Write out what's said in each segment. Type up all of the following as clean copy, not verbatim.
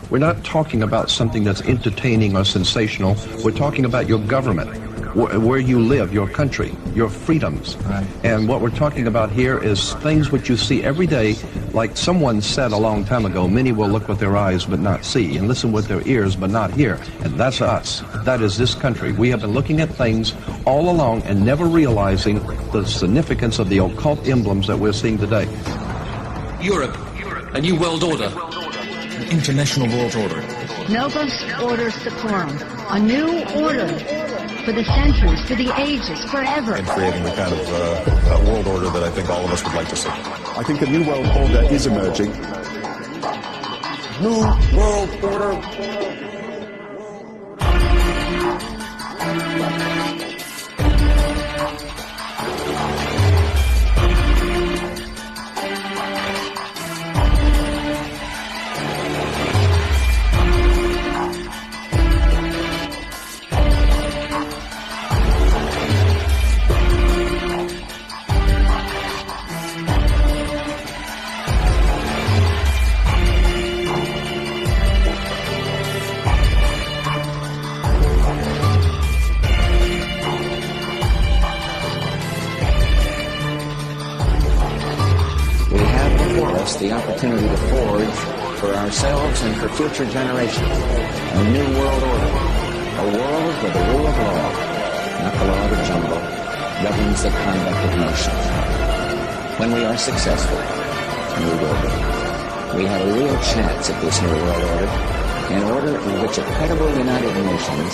We're not talking about something that's entertaining or sensational. We're talking about your government, where you live, your country, your freedoms. Right. And what we're talking about here is things which you see every day. Like someone said a long time ago, many will look with their eyes but not see, and listen with their ears but not hear. And that's us. That is this country. We have been looking at things all along and never realizing the significance of the occult emblems that we're seeing today. Europe, a new world order. An international world order. Novus Order Seclorum, a new order for the centuries, for the ages, forever. And creating the kind of world order that I think all of us would like to see. I think a new world order is emerging. New world order. The opportunity to forge for ourselves and for future generations a new world order, a world where the rule of law, not the law of the jungle, governs the conduct of nations. When we are successful, and we will be, we have a real chance at this new world order, an order in which a credible United Nations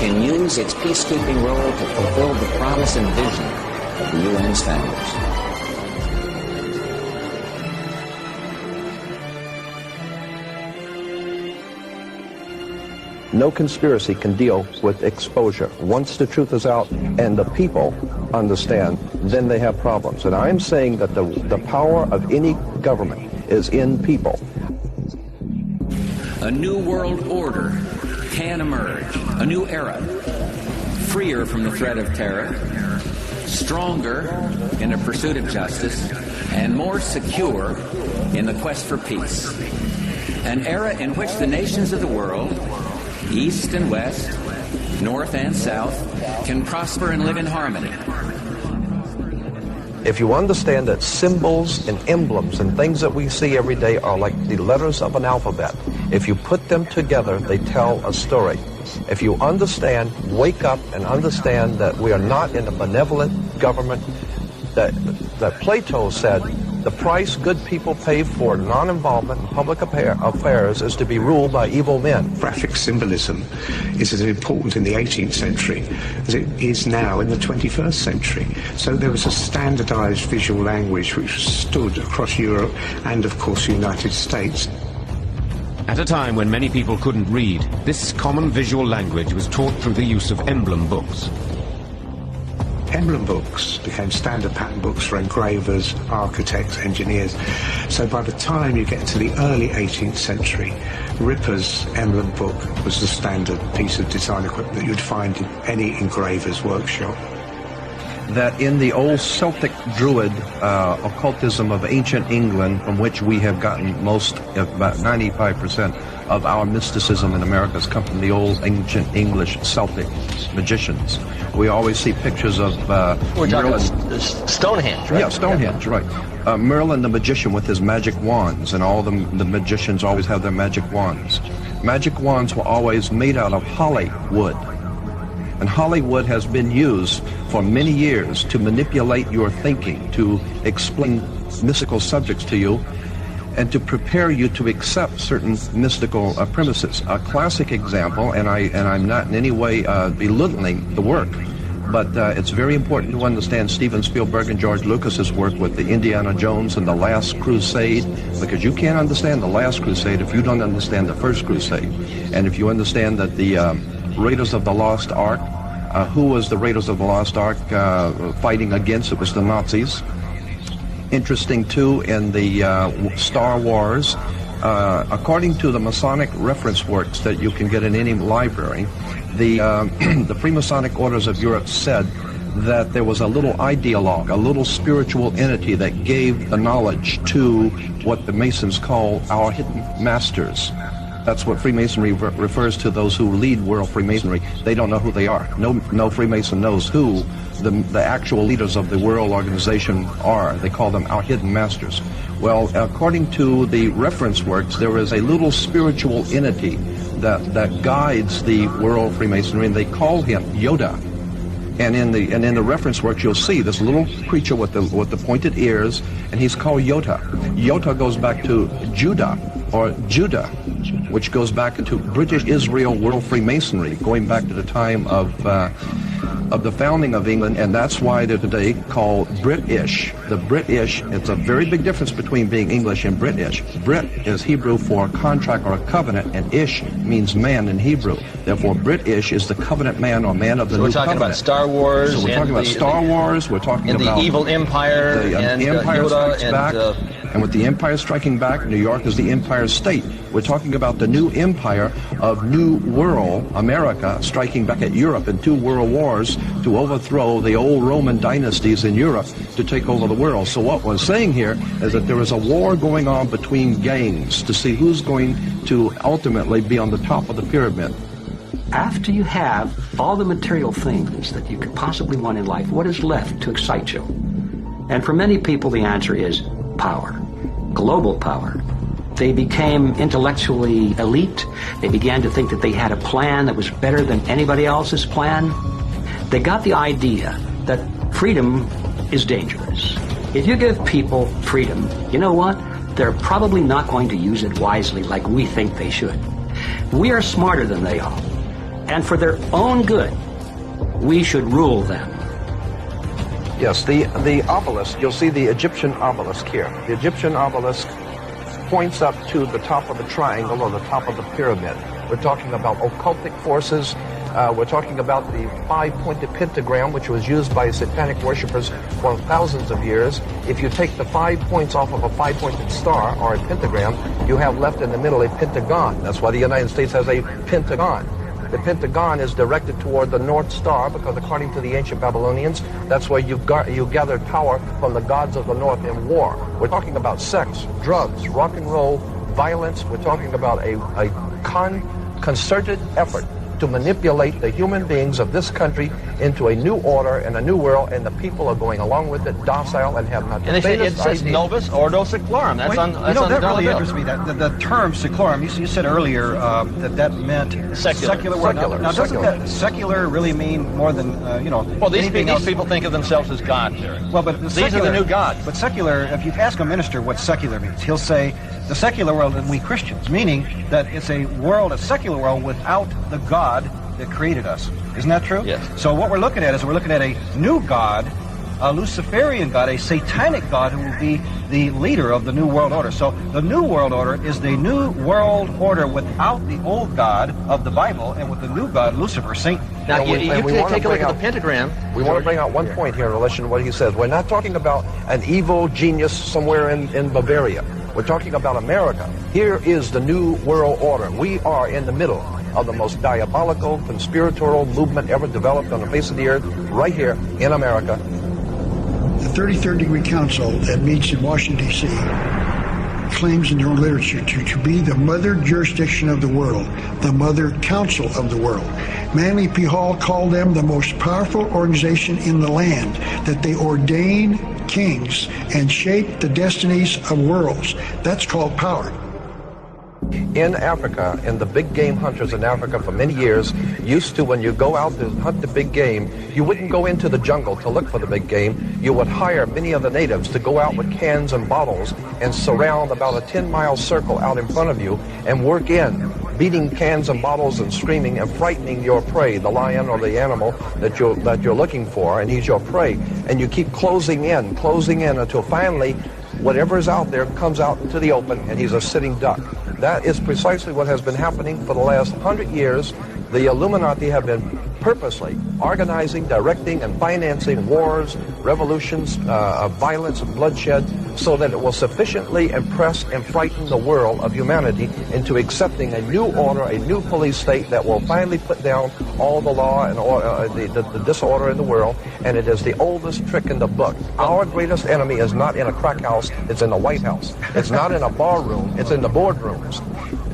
can use its peacekeeping role to fulfill the promise and vision of the UN's founders. No conspiracy can deal with exposure. Once the truth is out and the people understand, then they have problems. And I'm saying that the power of any government is in people. A new world order can emerge, a new era, freer from the threat of terror, stronger in the pursuit of justice, and more secure in the quest for peace. An era in which the nations of the world, East and West, North and South, can prosper and live in harmony. If you understand that symbols and emblems and things that we see every day are like the letters of an alphabet, if you put them together, they tell a story. If you understand, wake up and understand that we are not in a benevolent government, that Plato said, the price good people pay for non-involvement in public affairs is to be ruled by evil men. Graphic symbolism is as important in the 18th century as it is now in the 21st century. So there was a standardized visual language which stood across Europe and, of course, the United States. At a time when many people couldn't read, this common visual language was taught through the use of emblem books. Emblem books became standard pattern books for engravers, architects, engineers. So by the time you get to the early 18th century, Ripper's emblem book was the standard piece of design equipment that you'd find in any engraver's workshop. That in the old Celtic Druid occultism of ancient England, from which we have gotten most, about 95% of our mysticism in America has come from the old ancient English Celtic magicians. We always see pictures of we're talking about Stonehenge, right? Yeah, Stonehenge, right. Merlin the magician with his magic wands, and all the magicians always have their magic wands. Magic wands were always made out of holly wood. And Hollywood has been used for many years to manipulate your thinking, to explain mystical subjects to you, and to prepare you to accept certain mystical premises. A classic example, and I'm not in any way belittling the work, but it's very important to understand Steven Spielberg and George Lucas's work with the Indiana Jones and the Last Crusade, because you can't understand the Last Crusade if you don't understand the First Crusade. And if you understand that the Raiders of the Lost Ark, who was the Raiders of the Lost Ark fighting against? It was the Nazis. Interesting, too, in the Star Wars, according to the Masonic reference works that you can get in any library, the Freemasonic Orders of Europe said that there was a little ideologue, a little spiritual entity that gave the knowledge to what the Masons call our hidden masters. That's what Freemasonry refers to, those who lead world Freemasonry. They don't know who they are. No Freemason knows who the actual leaders of the world organization are. They call them our hidden masters. Well, according to the reference works, there is a little spiritual entity that guides the world Freemasonry, and they call him Yoda. And in the reference works, you'll see this little creature with the pointed ears, and he's called Yota. Yota goes back to Judah, or Judah, which goes back to British Israel World Freemasonry, going back to the time of the founding of England, and that's why they're today called British. The British, it's a very big difference between being English and British. Brit is Hebrew for contract or a covenant, and ish means man in Hebrew. Therefore, British is the covenant man or man of the new covenant. So we're talking about Star Wars. So we're talking about Star Wars. We're talking about the evil empire and Empire Yoda Strikes Back. And with the Empire striking back, New York is the Empire State. We're talking about the new empire of New World, America, striking back at Europe in 2 world wars to overthrow the old Roman dynasties in Europe to take over the world. So what we're saying here is that there is a war going on between gangs to see who's going to ultimately be on the top of the pyramid. After you have all the material things that you could possibly want in life, what is left to excite you? And for many people, the answer is power, global power. They became intellectually elite. They began to think that they had a plan that was better than anybody else's plan. They got the idea that freedom is dangerous. If you give people freedom, you know what? They're probably not going to use it wisely like we think they should. We are smarter than they are. And for their own good, we should rule them. Yes, the obelisk, you'll see the Egyptian obelisk here. The Egyptian obelisk points up to the top of the triangle or the top of the pyramid. We're talking about occultic forces. We're talking about the 5-pointed pentagram, which was used by satanic worshippers for thousands of years. If you take the 5 points off of a 5-pointed star or a pentagram, you have left in the middle a pentagon. That's why the United States has a pentagon. The pentagon is directed toward the North Star because according to the ancient Babylonians, that's where you gathered power from the gods of the North in war. We're talking about sex, drugs, rock and roll, violence. We're talking about a concerted effort to manipulate the human beings of this country into a new order and a new world, and the people are going along with it, docile, and have not. And it says Novus Ordo Seclorum. That's on that the really bill. interests me. That the term seclorum. You said earlier that meant secular. Now doesn't that secular really mean more than Well, these people think of themselves as God. Well, but these are the new gods. But secular. If you ask a minister what secular means, he'll say the secular world and we Christians, meaning that it's a secular world without the God that created us. Isn't that true? Yes. So what we're looking at is we're looking at a new God, a Luciferian God, a satanic God who will be the leader of the New World Order. So the New World Order is the New World Order without the old God of the Bible and with the new God, Lucifer, Satan. Now, you can take a look at the pentagram. We want to bring out one point here in relation to what he says. We're not talking about an evil genius somewhere in Bavaria. We're talking about America. Here is the New World Order. We are in the middle of the most diabolical, conspiratorial movement ever developed on the face of the earth, right here in America. The 33rd Degree Council that meets in Washington, D.C. claims in their own literature to be the mother jurisdiction of the world, the mother council of the world. Manly P. Hall called them the most powerful organization in the land, that they ordain kings and shape the destinies of worlds. That's called power. In Africa, and the big game hunters in Africa for many years used to, when you go out to hunt the big game, you wouldn't go into the jungle to look for the big game. You would hire many of the natives to go out with cans and bottles and surround about a 10-mile circle out in front of you and work in, beating cans and bottles and screaming and frightening your prey, the lion or the animal that you're looking for, and he's your prey. And you keep closing in until finally whatever is out there comes out into the open and he's a sitting duck. That is precisely what has been happening for the last 100 years. The Illuminati have been purposely organizing, directing, and financing wars, revolutions, violence, and bloodshed, so that it will sufficiently impress and frighten the world of humanity into accepting a new order, a new police state that will finally put down all the law and the disorder in the world. And it is the oldest trick in the book. Our greatest enemy is not in a crack house, it's in the White House. It's not in a bar room, it's in the boardrooms.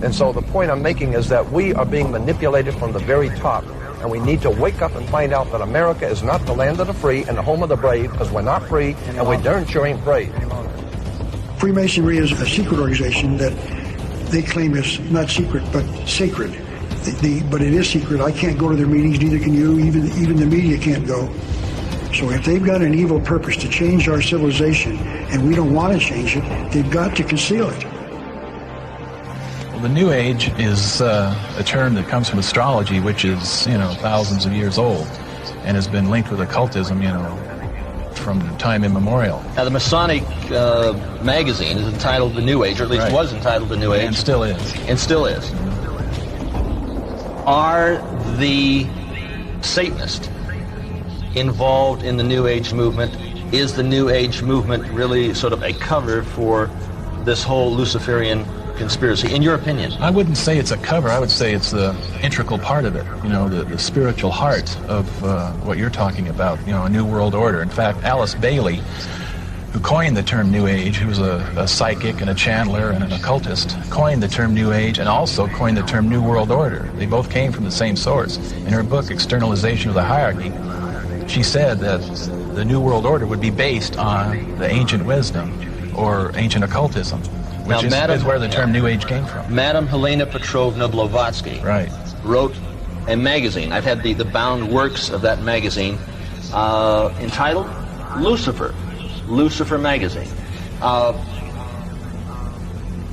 And so the point I'm making is that we are being manipulated from the very top. And we need to wake up and find out that America is not the land of the free and the home of the brave, because we're not free and we darn sure ain't brave. Freemasonry is a secret organization that they claim is not secret but sacred. But it is secret. I can't go to their meetings, neither can you. Even the media can't go. So if they've got an evil purpose to change our civilization and we don't want to change it, they've got to conceal it. Well, the New Age is a term that comes from astrology, which is, thousands of years old and has been linked with occultism, from time immemorial. Now, the Masonic magazine is entitled The New Age, or at least was entitled The New Age. And still is. And still is. Are the Satanists involved in the New Age movement? Is the New Age movement really sort of a cover for this whole Luciferian conspiracy, in your opinion? I wouldn't say it's a cover. I would say it's the integral part of it, the spiritual heart of what you're talking about, a new world order. In fact, Alice Bailey, who coined the term New Age, who was a psychic and a channeler and an occultist, coined the term New Age and also coined the term New World Order. They both came from the same source. In her book, Externalization of the Hierarchy, she said that the New World Order would be based on the ancient wisdom or ancient occultism, which is where the term New Age came from. Madame Helena Petrovna Blavatsky wrote a magazine. I've had the bound works of that magazine entitled Lucifer magazine.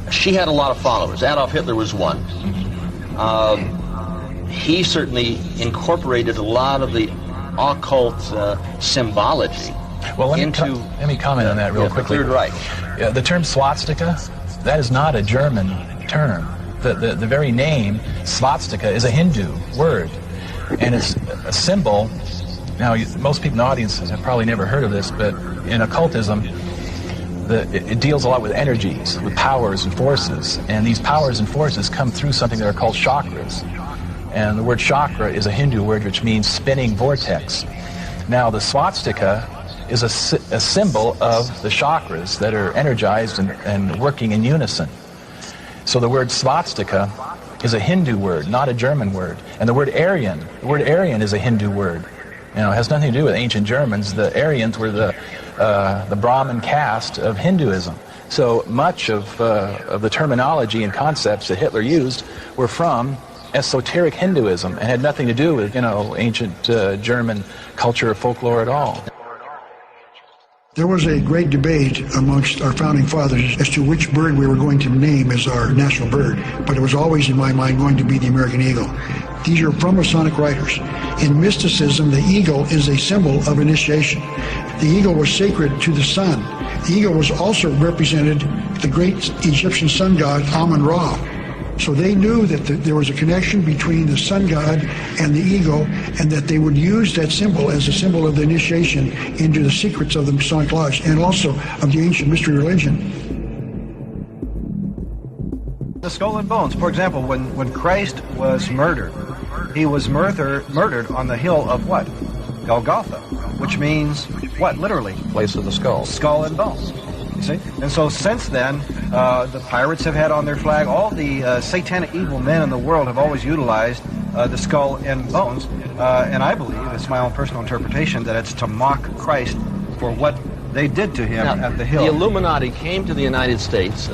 She had a lot of followers. Adolf Hitler was one. He certainly incorporated a lot of the occult symbology into... Let me comment on that real quickly. Third Reich. The term swastika, that is not a German term. The very name, swastika, is a Hindu word. And it's a symbol. Now, most people in the audience have probably never heard of this, but in occultism, it deals a lot with energies, with powers and forces. And these powers and forces come through something that are called chakras. And the word chakra is a Hindu word which means spinning vortex. Now, the swastika is a symbol of the chakras that are energized and working in unison. So the word swastika is a Hindu word, not a German word. And the word Aryan is a Hindu word. It has nothing to do with ancient Germans. The Aryans were the Brahmin caste of Hinduism. So much of the terminology and concepts that Hitler used were from esoteric Hinduism and had nothing to do with, ancient German culture or folklore at all. There was a great debate amongst our founding fathers as to which bird we were going to name as our national bird, but it was always in my mind going to be the American eagle. These are from Masonic writers. In mysticism, the eagle is a symbol of initiation. The eagle was sacred to the sun. The eagle was also represented the great Egyptian sun god Amun-Ra. So they knew that there was a connection between the sun god and the eagle, and that they would use that symbol as a symbol of the initiation into the secrets of the Masonic Lodge and also of the ancient mystery religion. The skull and bones. For example, when Christ was murdered, he was murdered on the hill of what? Golgotha, which means what, literally? Place of the skull. Skull and bones. You see? And so since then, the pirates have had on their flag, all the satanic evil men in the world have always utilized the skull and bones. And I believe, it's my own personal interpretation, that it's to mock Christ for what they did to him at the hill. The Illuminati came to the United States